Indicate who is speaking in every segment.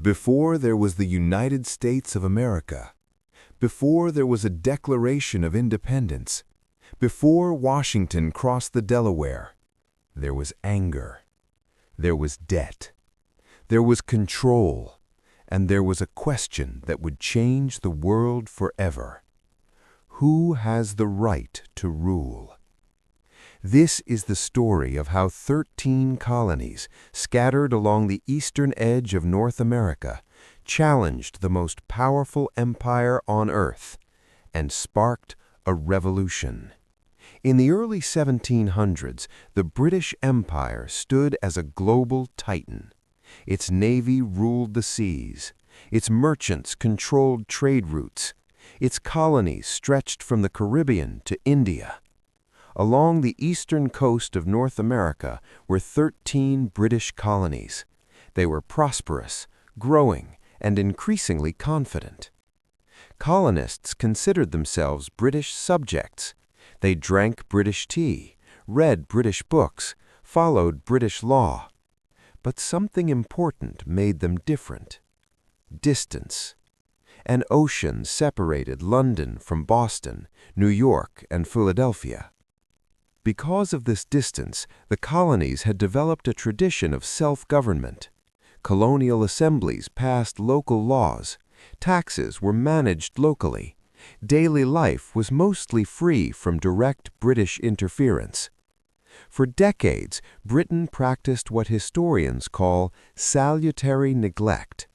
Speaker 1: Before there was the United States of America, before there was a Declaration of Independence, before Washington crossed the Delaware, there was anger, there was debt, there was control, and there was a question that would change the world forever. Who has the right to rule? This is the story of how 13 colonies, scattered along the eastern edge of North America, challenged the most powerful empire on earth and sparked a revolution. In the early 1700s, the British Empire stood as a global titan. Its navy ruled the seas. Its merchants controlled trade routes. Its colonies stretched from the Caribbean to India. Along the eastern coast of North America were 13 British colonies. They were prosperous, growing, and increasingly confident. Colonists considered themselves British subjects. They drank British tea, read British books, followed British law. But something important made them different. Distance. An ocean separated London from Boston, New York, and Philadelphia. Because of this distance, the colonies had developed a tradition of self-government. Colonial assemblies passed local laws. Taxes were managed locally. Daily life was mostly free from direct British interference. For decades, Britain practiced what historians call salutary neglect.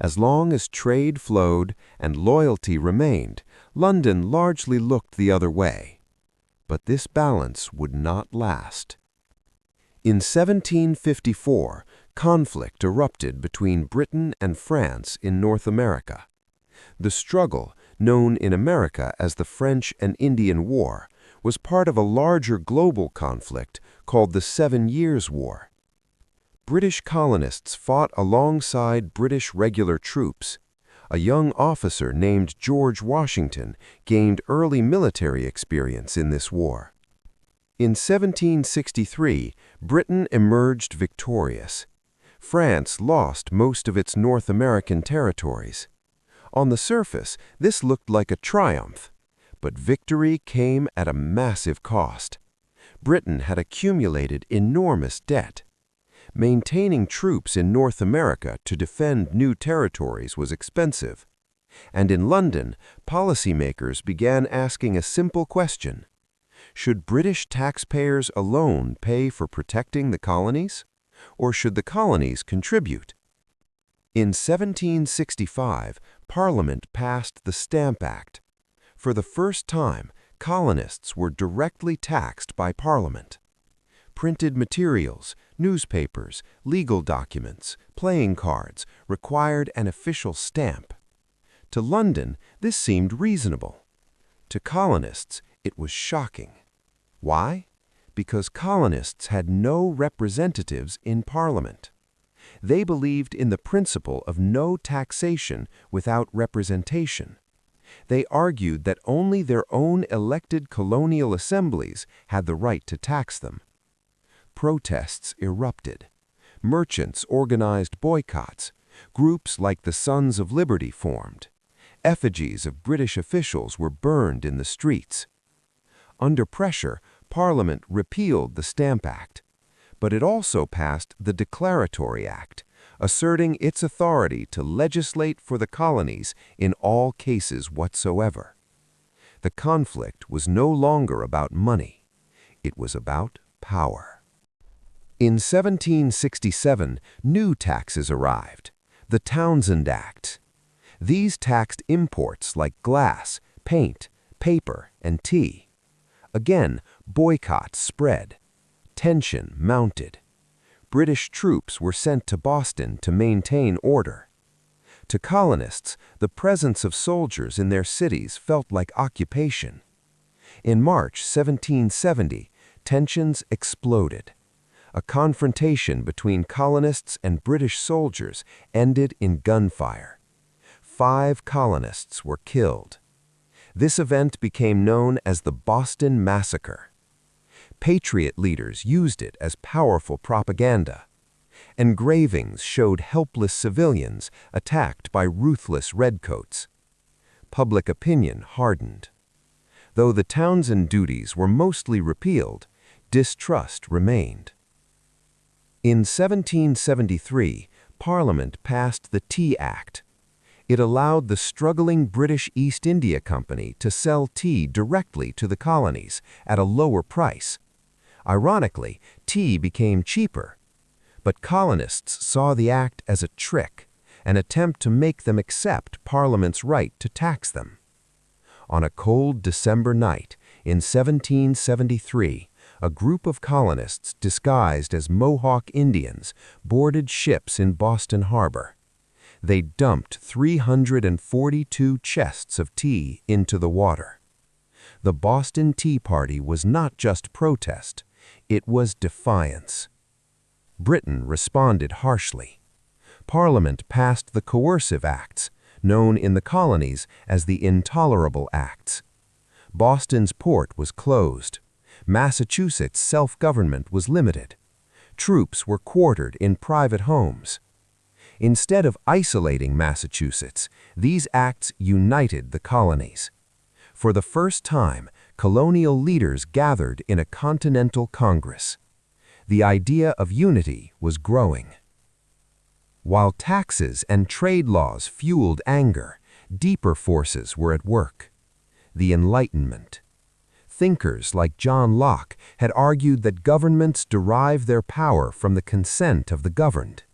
Speaker 1: As long as trade flowed and loyalty remained, London largely looked the other way. But this balance would not last. In 1754, conflict erupted between Britain and France in North America. The struggle, known in America as the French and Indian War, was part of a larger global conflict called the 7 Years' War. British colonists fought alongside British regular troops. A young officer named George Washington gained early military experience in this war. In 1763, Britain emerged victorious. France lost most of its North American territories. On the surface, this looked like a triumph, but victory came at a massive cost. Britain had accumulated enormous debt. Maintaining troops in North America to defend new territories was expensive. And in London, policymakers began asking a simple question: should British taxpayers alone pay for protecting the colonies, or should the colonies contribute? In 1765, Parliament passed the Stamp Act. For the first time, colonists were directly taxed by Parliament. Printed materials, newspapers, legal documents, playing cards required an official stamp. To London, this seemed reasonable. To colonists, it was shocking. Why? Because colonists had no representatives in Parliament. They believed in the principle of no taxation without representation. They argued that only their own elected colonial assemblies had the right to tax them. Protests erupted. Merchants organized boycotts. Groups like the Sons of Liberty formed. Effigies of British officials were burned in the streets. Under pressure, Parliament repealed the Stamp Act. But it also passed the Declaratory Act, asserting its authority to legislate for the colonies in all cases whatsoever. The conflict was no longer about money. It was about power. In 1767, new taxes arrived, the Townshend Act. These taxed imports like glass, paint, paper, and tea. Again, boycotts spread. Tension mounted. British troops were sent to Boston to maintain order. To colonists, the presence of soldiers in their cities felt like occupation. In March 1770, tensions exploded. A confrontation between colonists and British soldiers ended in gunfire. 5 colonists were killed. This event became known as the Boston Massacre. Patriot leaders used it as powerful propaganda.
Speaker 2: Engravings showed helpless civilians attacked by ruthless redcoats. Public opinion hardened. Though the Townshend duties were mostly repealed, distrust remained. In 1773, Parliament passed the Tea Act. It allowed the struggling British East India Company to sell tea directly to the colonies at a lower price. Ironically, tea became cheaper. But colonists saw the act as a trick, an attempt to make them accept Parliament's right to tax them. On a cold December night in 1773, a group of colonists disguised as Mohawk Indians boarded ships in Boston Harbor. They dumped 342 chests of tea into the water. The Boston Tea Party was not just protest, it was defiance. Britain responded harshly. Parliament passed the Coercive Acts, known in the colonies as the Intolerable Acts. Boston's port was closed. Massachusetts' self-government was limited. Troops were quartered in private homes. Instead of isolating Massachusetts, these acts united the colonies. For the first time, colonial leaders gathered in a continental congress. The idea of unity was growing. While taxes and trade laws fueled anger, deeper forces were at work. The Enlightenment. Thinkers like John Locke had argued that governments derive their power from the consent of the governed.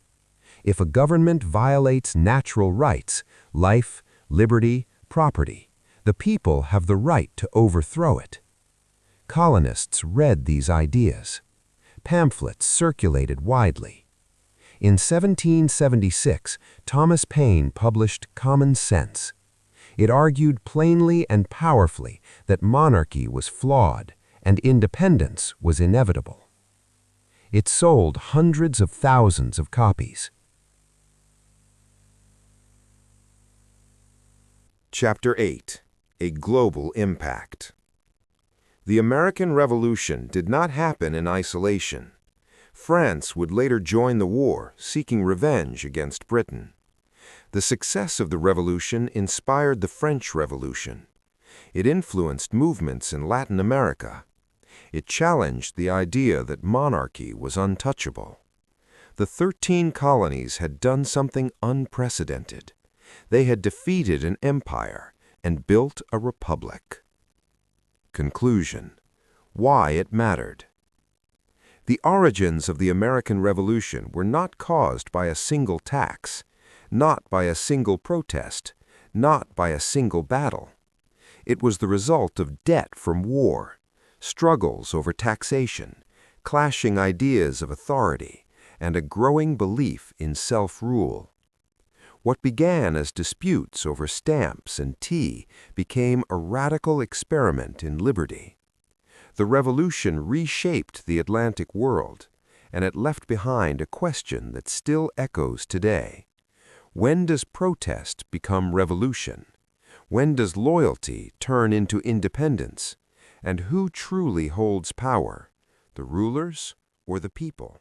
Speaker 2: If a government violates natural rights, life, liberty, property, the people have the right to overthrow it. Colonists read these ideas. Pamphlets circulated widely. In 1776, Thomas Paine published Common Sense. It argued plainly and powerfully that monarchy was flawed and independence was inevitable. It sold hundreds of thousands of copies.
Speaker 1: Chapter 8: A Global Impact. The American Revolution did not happen in isolation. France would later join the war, seeking revenge against Britain. The success of the revolution inspired the French Revolution. It influenced movements in Latin America. It challenged the idea that monarchy was untouchable. The 13 colonies had done something unprecedented. They had defeated an empire and built a republic. Conclusion: why it mattered. The origins of the American Revolution were not caused by a single tax, not by a single protest, not by a single battle. It was the result of debt from war, struggles over taxation, clashing ideas of authority, and a growing belief in self-rule. What began as disputes over stamps and tea became a radical experiment in liberty. The revolution reshaped the Atlantic world, and it left behind a question that still echoes today. When does protest become revolution? When does loyalty turn into independence? And who truly holds power, the rulers or the people?